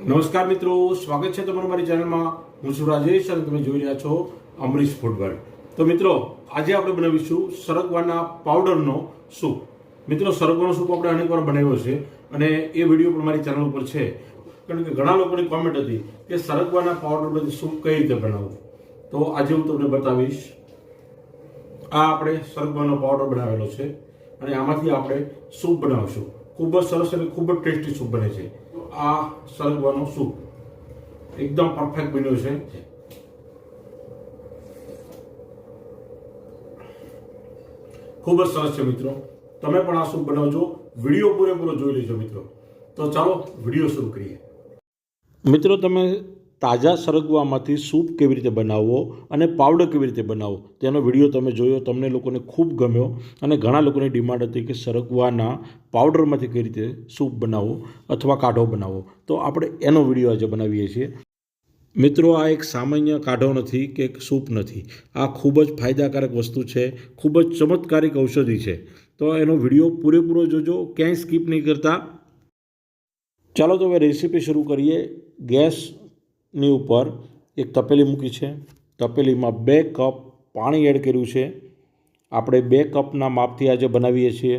નમસ્કાર મિત્રો, સ્વાગત છે તમારું મારી ચેનલમાં. હું છું રાજેશ અને તમે જોઈ રહ્યા છો અમરીશ ફૂડવર્લ્ડ. તો મિત્રો, આજે આપણે બનાવીશું સરગવાના પાવડરનો સૂપ. મિત્રો, સરગવાનો સૂપ આપણે અનેક વાર બનાવ્યો છે અને એ વિડીયો પણ મારી ચેનલ ઉપર છે, કારણ કે ઘણા લોકોની કોમેન્ટ હતી કે સરગવાના પાવડરમાંથી સૂપ કઈ રીતે બનાવવું. તો આજે હું તમને બતાવીશ. આ આપણે સરગવાનો પાવડર બનાવેલો છે અને આમાંથી આપણે સૂપ બનાવીશું. ખૂબ જ સરસ અને ખૂબ જ ટેસ્ટી સૂપ બને છે. આ સરગવાનો સૂપ એકદમ પરફેક્ટ બન્યો છે. ખૂબ જ સરસ છે મિત્રો. તમે પણ આ સૂપ બનાવજો. વિડીયો પૂરેપૂરો જોઈ લેજો મિત્રો. તો ચાલો વિડીયો શરૂ કરીએ. મિત્રો, તમે તાજા સરગવામાંથી સૂપ કેવી રીતે બનાવવો અને પાવડર કેવી રીતે બનાવવો તેનો વિડીયો તમે જોયો, તમને લોકોને ખૂબ ગમ્યો અને ઘણા લોકોની ડિમાન્ડ હતી કે સરગવાના પાવડરમાંથી કઈ રીતે સૂપ બનાવવો અથવા કાઢો બનાવવો. તો આપણે એનો વિડીયો આજે બનાવીએ છીએ. મિત્રો, આ એક સામાન્ય કાઢો નથી કે એક સૂપ નથી. આ ખૂબ જ ફાયદાકારક વસ્તુ છે, ખૂબ જ ચમત્કારિક ઔષધિ છે. તો એનો વિડીયો પૂરેપૂરો જોજો, ક્યાંય સ્કીપ નહીં કરતા. ચાલો તો હવે રેસીપી શરૂ કરીએ. ગેસની ઉપર એક તપેલી મૂકી છે. તપેલીમાં 2 કપ પાણી એડ કર્યું છે. આપણે 2 કપના માપથી આજે બનાવીએ છીએ.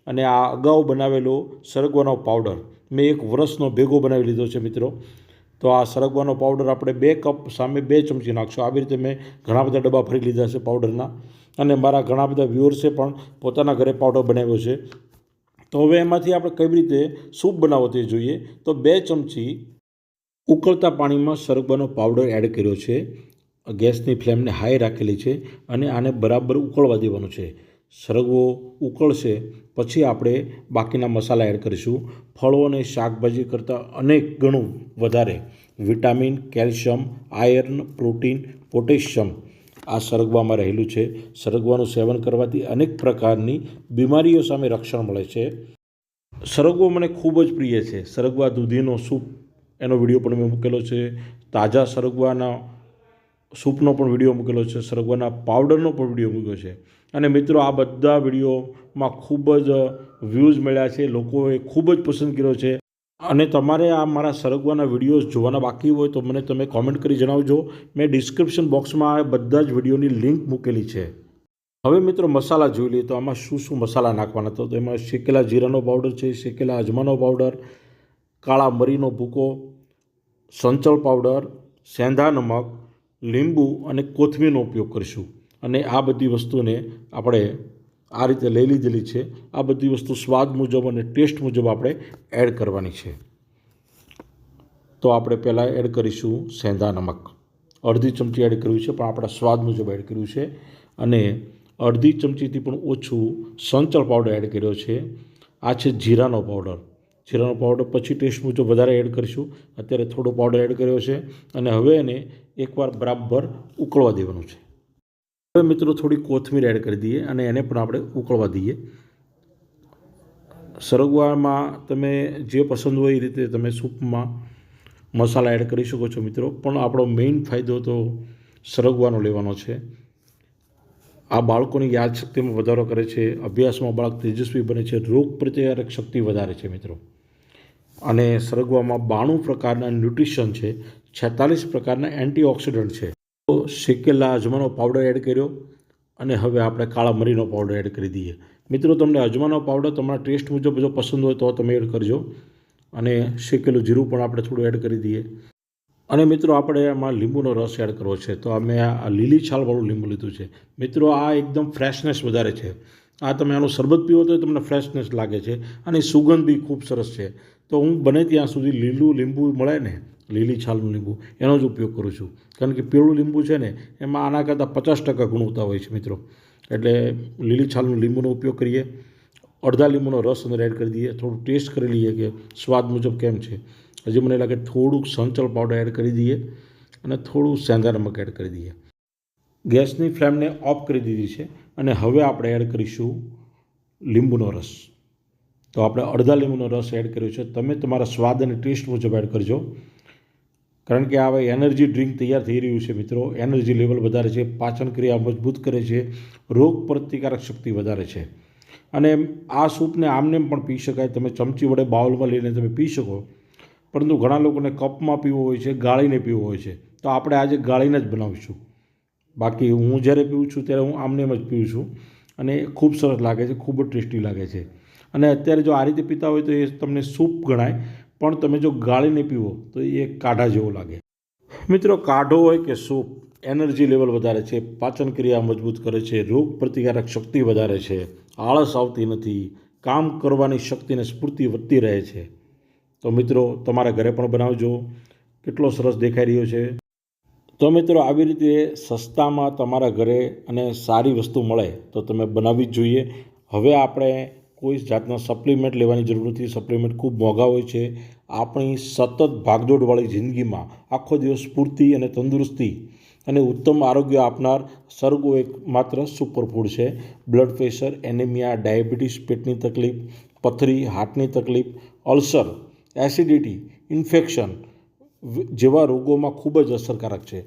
અને આ અગાઉ બનાવેલો સરગવાનો પાવડર મેં 1 વર્ષનો ભેગો બનાવી લીધો છે મિત્રો. તો આ સરગવાનો પાવડર આપણે 2 કપ સામે 2 ચમચી નાખશું. આવી રીતે મેં ઘણા બધા ડબ્બા ભરી લીધા છે પાવડરના. અને મારા ઘણા બધા વ્યુઅર્સે પણ પોતાના ઘરે પાવડર બનાવ્યો છે. તો હવે એમાંથી આપણે કેવી રીતે સૂપ બનાવવો તે જોઈએ. તો 2 ચમચી ઉકળતા પાણીમાં સરગવાનો પાવડર એડ કર્યો છે. ગેસની ફ્લેમને હાઈ રાખેલી છે અને આને બરાબર ઉકળવા દેવાનું છે. સરગવો ઉકળશે પછી આપણે બાકીના મસાલા એડ કરીશું. ફળો અને શાકભાજી કરતાં અનેક ગણું વધારે vitamin, calcium, iron, protein, potassium આ સરગવામાં રહેલું છે. સરગવાનું સેવન કરવાથી અનેક પ્રકારની બીમારીઓ સામે રક્ષણ મળે છે. સરગવો મને ખૂબ જ પ્રિય છે. સરગવા દૂધીનો સૂપ એનો વિડીયો પણ મેં મૂકેલો છે. તાજા સરગવાના સૂપનો પણ વિડીયો મૂકેલો છે. સરગવાના પાવડરનો પણ વિડીયો મૂક્યો છે. અને મિત્રો, આ બધા વિડીયોમાં ખૂબ જ વ્યૂઝ મળ્યા છે. લોકોએ ખૂબ જ પસંદ કર્યો છે. અને તમારે આ મારા સરગવાના વિડીયોઝ જોવાના બાકી હોય તો મને તમે કોમેન્ટ કરી જણાવજો. મેં ડિસ્ક્રિપ્શન બોક્સમાં આ બધા જ વિડીયોની લિંક મૂકેલી છે. હવે મિત્રો, મસાલા જોઈ લઈએ તો આમાં શું શું મસાલા નાખવાના. તો એમાં શેકેલા જીરાનો પાવડર છે, શેકેલા અજમાનો પાવડર, કાળા મરીનો ભૂકો, સંચળ પાવડર, સેંધા નમક, લીંબુ અને કોથમીરનો ઉપયોગ કરીશું. અને આ બધી વસ્તુને આપણે આ રીતે લઈ લીધેલી છે. આ બધી વસ્તુ સ્વાદ મુજબ અને ટેસ્ટ મુજબ આપણે એડ કરવાની છે. તો આપણે પહેલાં એડ કરીશું સેંધા નમક. અડધી ચમચી એડ કર્યું છે, પણ આપણા સ્વાદ મુજબ એડ કર્યું છે. અને અડધી ચમચીથી પણ ઓછું સંચળ પાવડર એડ કર્યો છે. આ છે જીરાનો પાવડર. જીરાનો પાવડર પછી ટેસ્ટ મુજબ વધારે એડ કરીશું. અત્યારે થોડો પાવડર એડ કર્યો છે. અને હવે એને એકવાર બરાબર ઉકળવા દેવાનું છે. હવે મિત્રો, થોડી કોથમીર એડ કરી દઈએ અને એને પણ આપણે ઉકળવા દઈએ. સરગવામાં તમે જે પસંદ હોય એ રીતે તમે સૂપમાં મસાલા એડ કરી શકો છો મિત્રો. પણ આપણો મેઇન ફાયદો તો સરગવાનો લેવાનો છે. આ બાળકોની યાદશક્તિમાં વધારો કરે છે, અભ્યાસમાં બાળક તેજસ્વી બને છે, રોગ પ્રતિકારક શક્તિ વધારે છે મિત્રો. અને સરગવામાં 92 પ્રકારના ન્યુટ્રિશન છે, 46 પ્રકારના એન્ટીઓક્સિડન્ટ છે. તો શેકેલા અજમાનો પાવડર એડ કર્યો અને હવે આપણે કાળા મરીનો પાવડર એડ કરી દઈએ. મિત્રો, તમને અજમાનો પાવડર તમારા ટેસ્ટ મુજબ જો પસંદ હોય તો તમે એડ કરજો. અને શેકેલું જીરું પણ આપણે થોડું એડ કરી દઈએ. અને મિત્રો, આપણે એમાં લીંબુનો રસ એડ કરવો છે. તો અમે આ લીલી છાલવાળું લીંબુ લીધું છે. મિત્રો, આ એકદમ ફ્રેશનેસ વધારે છે. આ તમે આનું શરબત પીવો તો તમને ફ્રેશનેસ લાગે છે. અને સુગંધ બી ખૂબ સરસ છે. તો હું બને ત્યાં સુધી લીલું લીંબુ મળે ને, લીલી છાલનું લીંબુ, એનો જ ઉપયોગ કરું છું. કારણ કે પીળું લીંબુ છે ને, એમાં આના કરતાં 50% ગુણવત્તા હોય છે મિત્રો. એટલે લીલી છાલનું લીંબુનો ઉપયોગ કરીએ. અડધા લીંબુનો રસ અંદર એડ કરી દઈએ. થોડું ટેસ્ટ કરી લઈએ કે સ્વાદ મુજબ કેમ છે. હજી મને લાગે થોડુંક સંચળ પાવડર એડ કરી દઈએ અને થોડું સેંધા નમક એડ કરી દઈએ. ગેસની ફ્લેમને ઓફ કરી દીધી છે. અને હવે આપણે એડ કરીશું લીંબુનો રસ. તો આપણે અડધા લીંબુનો રસ એડ કર્યો છે. તમે તમારા સ્વાદ અને ટેસ્ટ મુજબ એડ કરજો. કારણ કે હવે એનર્જી ડ્રિંક તૈયાર થઈ રહ્યું છે મિત્રો. એનર્જી લેવલ વધારે છે, પાચન ક્રિયા મજબૂત કરે છે, રોગ પ્રતિકારક શક્તિ વધારે છે. અને આ સૂપને આમને પણ પી શકાય. તમે ચમચી વડે બાઉલમાં લઈને તમે પી શકો. પરંતુ ઘણા લોકોને કપમાં પીવો હોય છે, ગાળીને પીવો હોય છે. તો આપણે આજે ગાળીને જ બનાવીશું. બાકી હું જ્યારે પીવું છું ત્યારે હું આમને એમ જ પીવું છું અને ખૂબ સરસ લાગે છે, ખૂબ જ ટેસ્ટી લાગે છે. અને અત્યારે જો આ રીતે પીતા હોય તો એ તમને સૂપ ગણાય, પણ તમે જો ગાળીને પીવો તો એ કાઢા જેવો લાગે. મિત્રો, કાઢો હોય કે સૂપ, એનર્જી લેવલ વધારે છે, પાચન ક્રિયા મજબૂત કરે છે, રોગ પ્રતિકારક શક્તિ વધારે છે, આળસ આવતી નથી, કામ કરવાની શક્તિને સ્ફૂર્તિ વધતી રહે છે. તો મિત્રો, તમારા ઘરે પણ બનાવજો. કેટલો સરસ દેખાઈ રહ્યો છે. તો મિત્રો, આવી રીતે સસ્તામાં તમારા ઘરે અને સારી વસ્તુ મળે તો તમે બનાવવી જ જોઈએ. હવે આપણે કોઈ જાતના સપ્લિમેન્ટ લેવાની જરૂર નથી. સપ્લિમેન્ટ ખૂબ મોંઘા હોય છે. આપણી સતત ભાગદોડવાળી જિંદગીમાં આખો દિવસ સ્ફૂર્તિ અને તંદુરસ્તી અને ઉત્તમ આરોગ્ય આપનાર સરગવો એક માત્ર સુપરફૂડ છે. બ્લડ પ્રેશર, એનિમિયા, ડાયાબિટીસ, પેટની તકલીફ, પથરી, હાર્ટની તકલીફ, અલ્સર, એસિડિટી, ઇન્ફેક્શન જેવા રોગોમાં ખૂબ જ અસરકારક છે.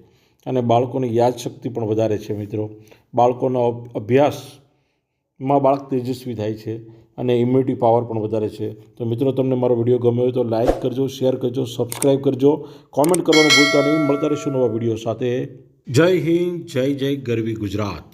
અને બાળકોની યાદશક્તિ પણ વધારે છે. મિત્રો, બાળકોનો અભ્યાસમાં બાળક તેજસ્વી થાય છે અને ઇમ્યુનિટી પાવર પણ વધારે છે. તો મિત્રો, તમને મારો વિડીયો ગમ્યો હોય તો લાઇક કરજો, શેર કરજો, સબસ્ક્રાઈબ કરજો, કોમેન્ટ કરવાનું ભૂલતા નહીં. મળતા રહીશું નવા વિડીયો સાથે. જય હિન્દ, જય જય ગરવી ગુજરાત.